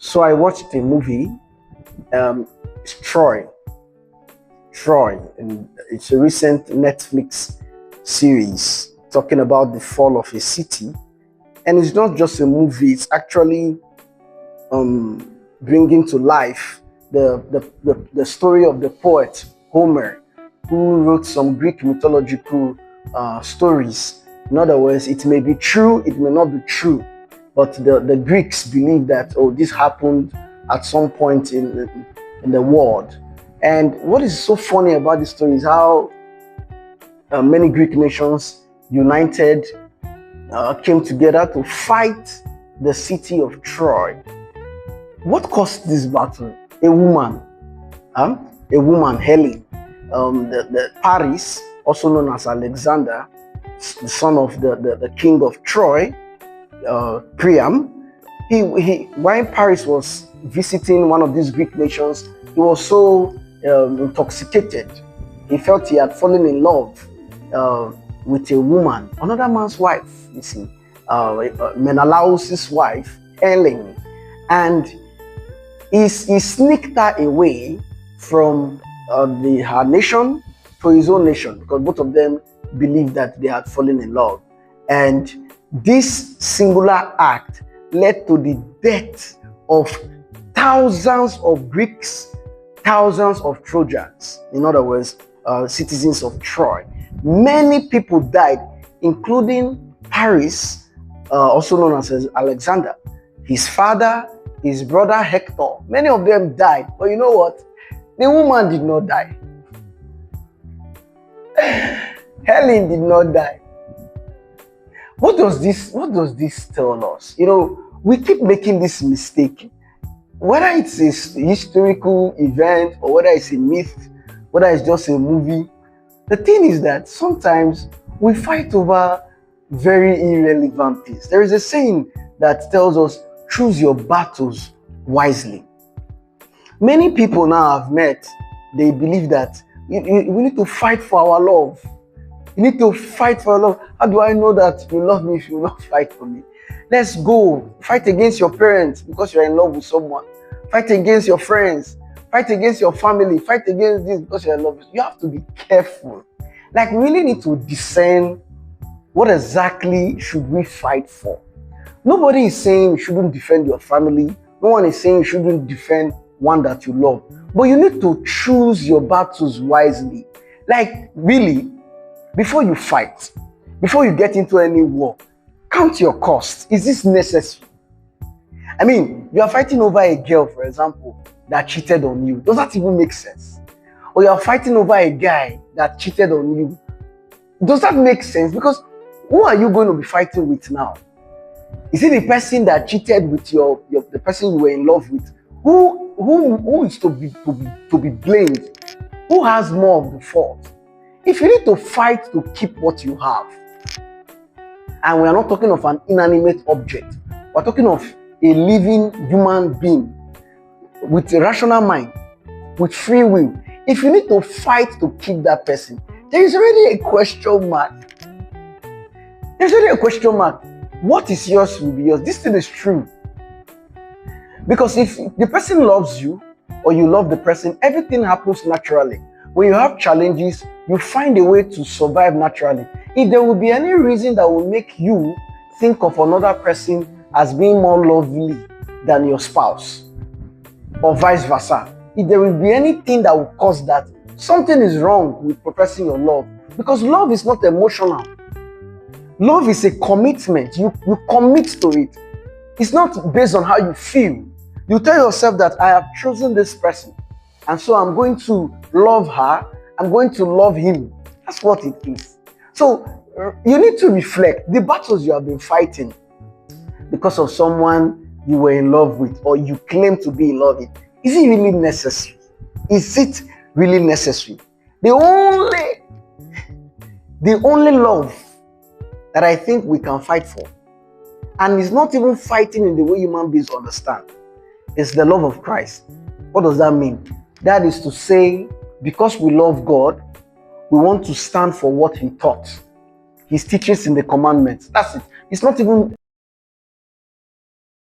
So I watched a movie, it's Troy. Troy, and it's a recent Netflix series talking about the fall of a city. And it's not just a movie; it's actually bringing to life the story of the poet Homer, who wrote some Greek mythological stories. In other words, it may be true, it may not be true, but the Greeks believe that, oh, this happened at some point in the world. And what is so funny about this story is how many Greek nations united, came together to fight the city of Troy. What caused this battle? A woman, Helen, the Paris, also known as Alexander, the son of the king of Troy, Priam. While Paris was visiting one of these Greek nations, he was so intoxicated. He felt he had fallen in love with a woman, another man's wife, you see, Menelaus's wife, Helen. And he sneaked her away from her nation to his own nation, because both of them believed that they had fallen in love. And this singular act led to the death of thousands of Greeks, thousands of Trojans, in other words, citizens of Troy. Many people died, including Paris, also known as Alexander, his father, his brother Hector. Many of them died, but you know what? The woman did not die. Helen did not die. What does this tell us? You know, we keep making this mistake. Whether it's a historical event or whether it's a myth, whether it's just a movie, the thing is that sometimes we fight over very irrelevant things. There is a saying that tells us, choose your battles wisely. Many people now I've met, they believe that we need to fight for our love. You need to fight for love. How do I know that you love me if you will not fight for me? Let's go. Fight against your parents because you're in love with someone. Fight against your friends. Fight against your family. Fight against this because you're in love with someone. You have to be careful. Like, we really need to discern what exactly should we fight for. Nobody is saying you shouldn't defend your family. No one is saying you shouldn't defend one that you love. But you need to choose your battles wisely. Like, really, before you fight, before you get into any war, count your costs. Is this necessary? I mean, you are fighting over a girl, for example, that cheated on you. Does that even make sense? Or you are fighting over a guy that cheated on you. Does that make sense? Because who are you going to be fighting with now? Is it the person that cheated with the person you were in love with? Who is to be blamed? Who has more of the fault? If you need to fight to keep what you have, and we are not talking of an inanimate object, we're talking of a living human being with a rational mind, with free will. If you need to fight to keep that person, there is already a question mark. There's already a question mark. What is yours will be yours. This thing is true. Because if the person loves you or you love the person, everything happens naturally. When you have challenges, you find a way to survive naturally. If there will be any reason that will make you think of another person as being more lovely than your spouse, or vice versa, if there will be anything that will cause that, something is wrong with professing your love. Because love is not emotional. Love is a commitment. You commit to it. It's not based on how you feel. You tell yourself that I have chosen this person, and so I'm going to love her, I'm going to love him. That's what it is. So you need to reflect the battles you have been fighting because of someone you were in love with or you claim to be in love with. Is it really necessary? Is it really necessary? The only love that I think we can fight for, and it's not even fighting in the way human beings understand, is the love of Christ. What does that mean? That is to say, because we love God, we want to stand for what He taught, His teachings in the commandments. That's it. It's not even